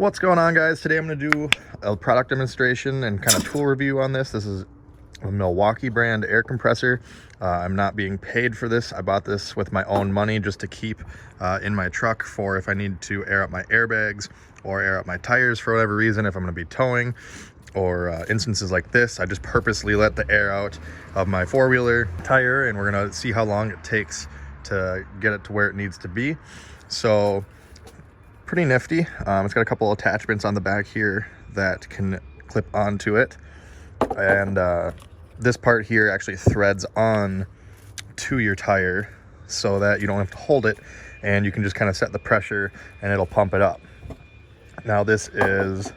What's going on, guys? Today I'm going to do a product demonstration and kind of tool review on this. This is a Milwaukee brand air compressor. I'm not being paid for this. I bought this with my own money just to keep in my truck for if I need to air up my airbags or air up my tires for whatever reason, if I'm going to be towing or instances like this. I just purposely let the air out of my four-wheeler tire, and we're going to see how long it takes to get it to where it needs to be. So pretty nifty. It's got a couple attachments on the back here that can clip onto it, and this part here actually threads on to your tire so that you don't have to hold it, and you can just kind of set the pressure and it'll pump it up. Now this is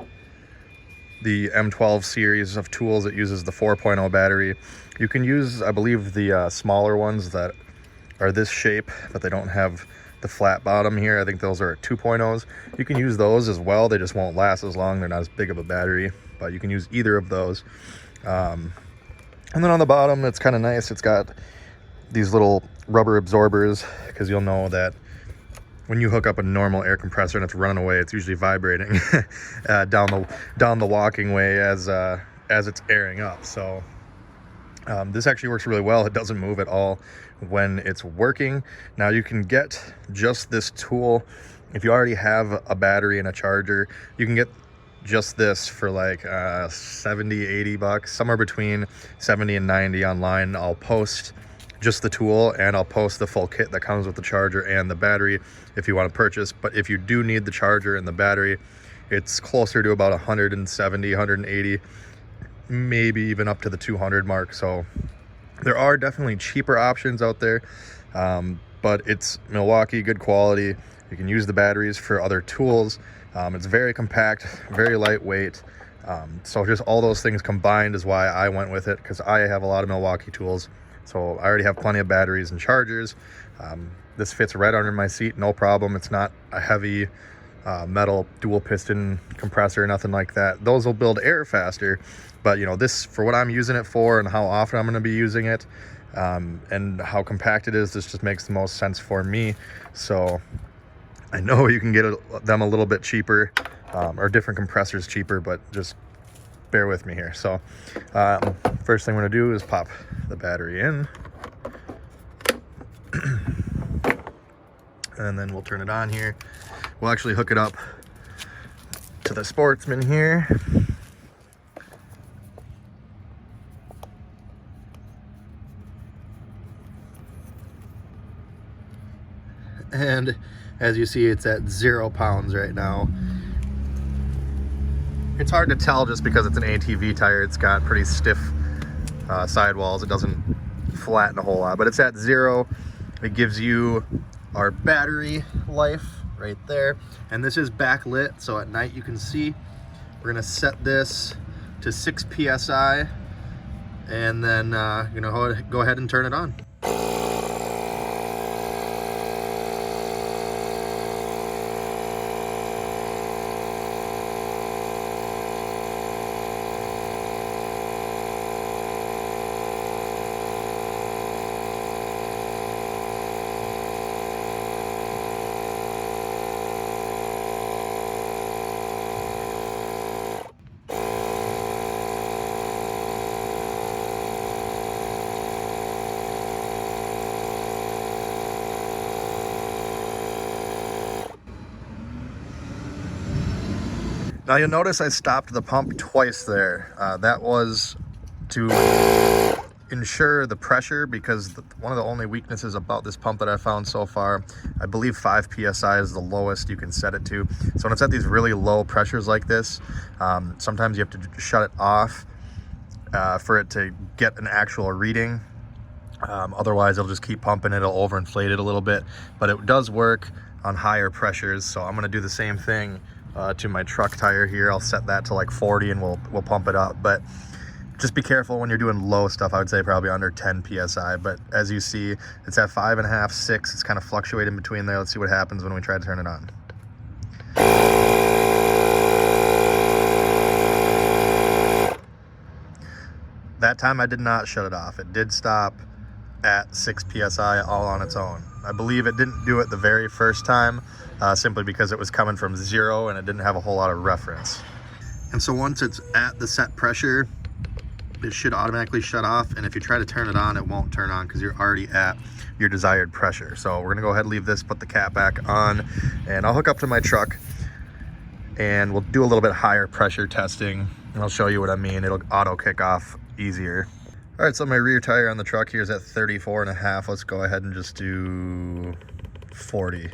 the M12 series of tools. It uses the 4.0 battery. You can use, I believe, the smaller ones that are this shape, but they don't have the flat bottom here. I think those are 2.0s. You can use those as well. They just won't last as long. They're not as big of a battery, but you can use either of those. And then on the bottom, it's kind of nice. It's got these little rubber absorbers, because you'll know that when you hook up a normal air compressor and it's running away, it's usually vibrating down the walking way as it's airing up. So this actually works really well. It doesn't move at all when it's working. Now you can get just this tool if you already have a battery and a charger. You can get just this for like 70, 80 bucks, somewhere between 70 and 90 online. I'll post just the tool, and I'll post the full kit that comes with the charger and the battery if you want to purchase. But if you do need the charger and the battery, it's closer to about 170, 180, maybe even up to the 200 mark. So there are definitely cheaper options out there, but it's Milwaukee, good quality. You can use the batteries for other tools. It's very compact, very lightweight. So just all those things combined is why I went with it, because I have a lot of Milwaukee tools. So I already have plenty of batteries and chargers. This fits right under my seat, no problem. It's not a heavy metal dual piston compressor, nothing like that. Those will build air faster, but you know, this, for what I'm using it for and how often I'm going to be using it, and how compact it is, this just makes the most sense for me. So I know you can get them a little bit cheaper, or different compressors cheaper, but just bear with me here. So first thing I'm going to do is pop the battery in, and then we'll turn it on here. We'll actually hook it up to the Sportsman here. And as you see, it's at 0 pounds right now. It's hard to tell just because it's an ATV tire. It's got pretty stiff sidewalls. It doesn't flatten a whole lot, but it's at 0. It gives you our battery life right there, and this is backlit, so at night you can see. We're gonna set this to 6 psi, and then go ahead and turn it on. Now you'll notice I stopped the pump twice there. That was to ensure the pressure, because one of the only weaknesses about this pump that I found so far, I believe 5 psi is the lowest you can set it to. So when it's at these really low pressures like this, sometimes you have to shut it off for it to get an actual reading. Otherwise it'll just keep pumping, it'll overinflate it a little bit, but it does work on higher pressures. So I'm going to do the same thing to my truck tire here. I'll set that to like 40 and we'll pump it up, but just be careful when you're doing low stuff. I would say probably under 10 psi, but as you see, it's at 5.5, 6. It's kind of fluctuating between there. Let's see what happens when we try to turn it on. That time I did not shut it off. It did stop at 6 psi all on its own. I believe it didn't do it the very first time simply because it was coming from 0 and it didn't have a whole lot of reference. And so once it's at the set pressure, it should automatically shut off, and if you try to turn it on, it won't turn on because you're already at your desired pressure. So we're gonna go ahead and leave this, put the cap back on, and I'll hook up to my truck and we'll do a little bit higher pressure testing, and I'll show you what I mean. It'll auto kick off easier. All right, so my rear tire on the truck here is at 34.5. Let's go ahead and just do 40.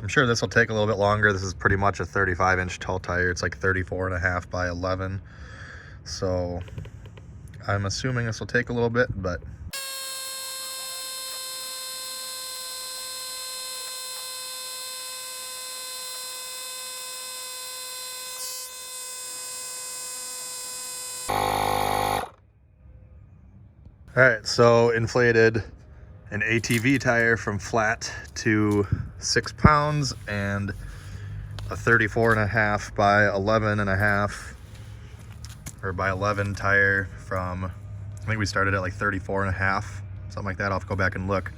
I'm sure this will take a little bit longer. This is pretty much a 35-inch tall tire. It's like 34.5 by 11. So I'm assuming this will take a little bit, but all right, so inflated an ATV tire from flat to 6 pounds and a 34.5 by 11.5 or by 11 tire from, I think we started at like 34.5, something like that. I'll have to go back and look,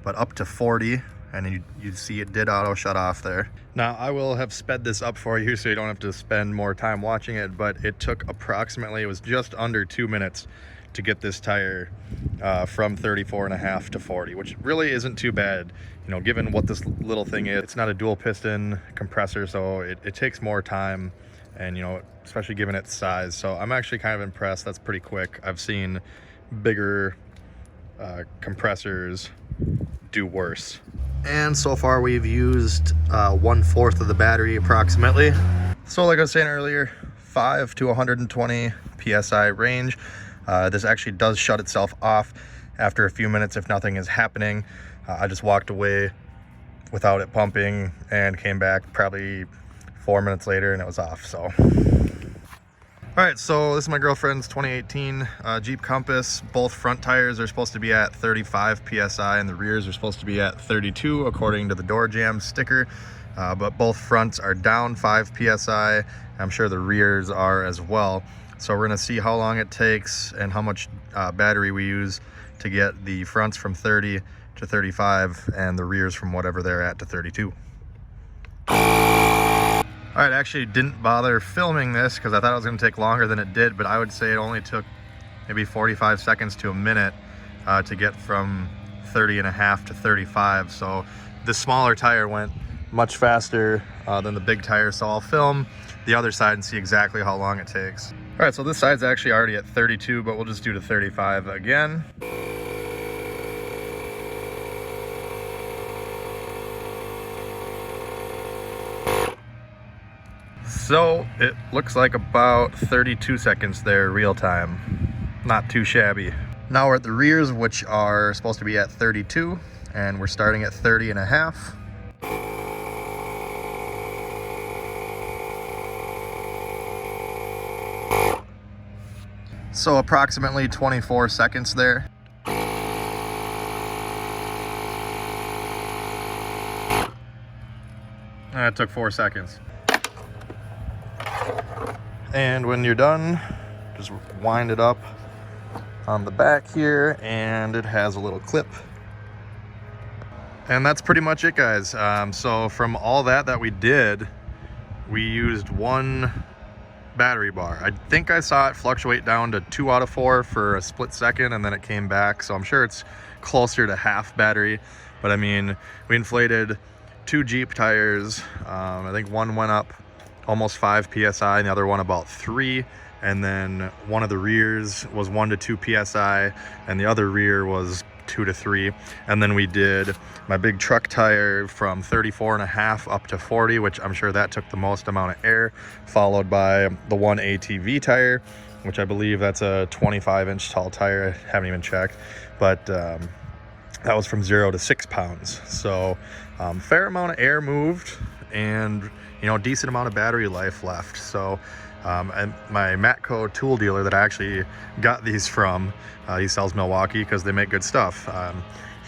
but up to 40, and you see it did auto shut off there. Now I will have sped this up for you so you don't have to spend more time watching it, but it took approximately, it was just under 2 minutes to get this tire from 34.5 to 40, which really isn't too bad, you know, given what this little thing is. It's not a dual piston compressor, so it takes more time, and you know, especially given its size. So I'm actually kind of impressed. That's pretty quick. I've seen bigger compressors do worse. And so far we've used 1/4 of the battery approximately. So like I was saying earlier, 5 to 120 psi range. This actually does shut itself off after a few minutes if nothing is happening. I just walked away without it pumping and came back probably 4 minutes later and it was off. So all right, so this is my girlfriend's 2018 Jeep Compass. Both front tires are supposed to be at 35 psi and the rears are supposed to be at 32 according to the door jam sticker, but both fronts are down 5 psi. I'm sure the rears are as well. So we're gonna see how long it takes and how much battery we use to get the fronts from 30 to 35 and the rears from whatever they're at to 32. All right, I actually didn't bother filming this because I thought it was gonna take longer than it did, but I would say it only took maybe 45 seconds to a minute to get from 30.5 to 35. So the smaller tire went much faster than the big tire. So I'll film the other side and see exactly how long it takes. All right, so this side's actually already at 32, but we'll just do to 35 again. So it looks like about 32 seconds there real time. Not too shabby. Now we're at the rears, which are supposed to be at 32, and we're starting at 30.5. So approximately 24 seconds there. That took 4 seconds. And when you're done, just wind it up on the back here, and it has a little clip. And that's pretty much it, guys. So from all that we did, we used one battery bar. I think I saw it fluctuate down to 2 out of 4 for a split second, and then it came back. So I'm sure it's closer to half battery. But I mean, we inflated 2 Jeep tires. I think one went up almost 5 psi and the other one about 3, and then one of the rears was 1 to 2 psi and the other rear was 2 to 3. And then we did my big truck tire from 34.5 up to 40, which I'm sure that took the most amount of air, followed by the one ATV tire, which I believe that's a 25-inch tall tire. I haven't even checked, but that was from 0 to 6 pounds. So fair amount of air moved, and you know, decent amount of battery life left. So and my Matco tool dealer that I actually got these from, he sells Milwaukee because they make good stuff.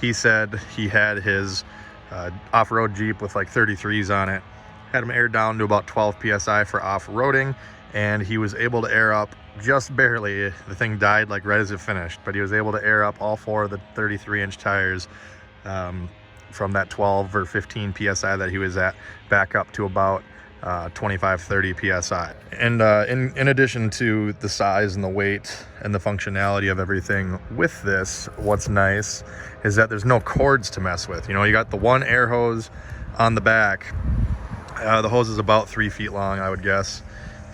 He said he had his off-road Jeep with like 33s on it, had him aired down to about 12 psi for off-roading, and he was able to air up just barely. The thing died like right as it finished, but he was able to air up all 4 of the 33-inch tires from that 12 or 15 psi that he was at back up to about 25-30 psi. And in addition to the size and the weight and the functionality of everything with this, what's nice is that there's no cords to mess with. You know, you got the one air hose on the back. The hose is about 3 feet long, I would guess,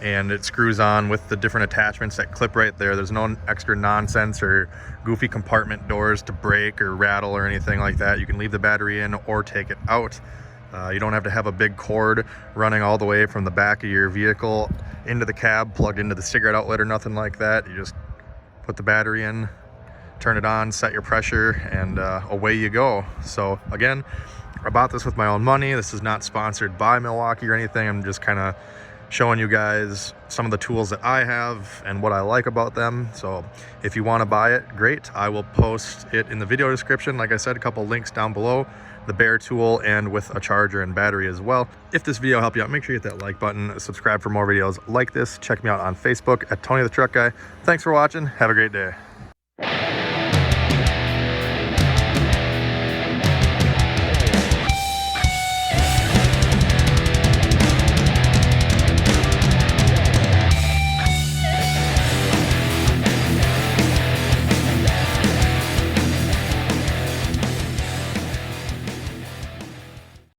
and it screws on with the different attachments that clip right there. There's no extra nonsense or goofy compartment doors to break or rattle or anything like that. You can leave the battery in or take it out. You don't have to have a big cord running all the way from the back of your vehicle into the cab, plugged into the cigarette outlet or nothing like that. You just put the battery in, turn it on, set your pressure, and away you go. So again, I bought this with my own money. This is not sponsored by Milwaukee or anything. I'm just kind of showing you guys some of the tools that I have and what I like about them. So if you want to buy it, great. I will post it in the video description. Like I said, a couple links down below, the bare tool and with a charger and battery as well. If this video helped you out, make sure you hit that like button, subscribe for more videos like this. Check me out on Facebook at Tony the Truck Guy. Thanks for watching. Have a great day.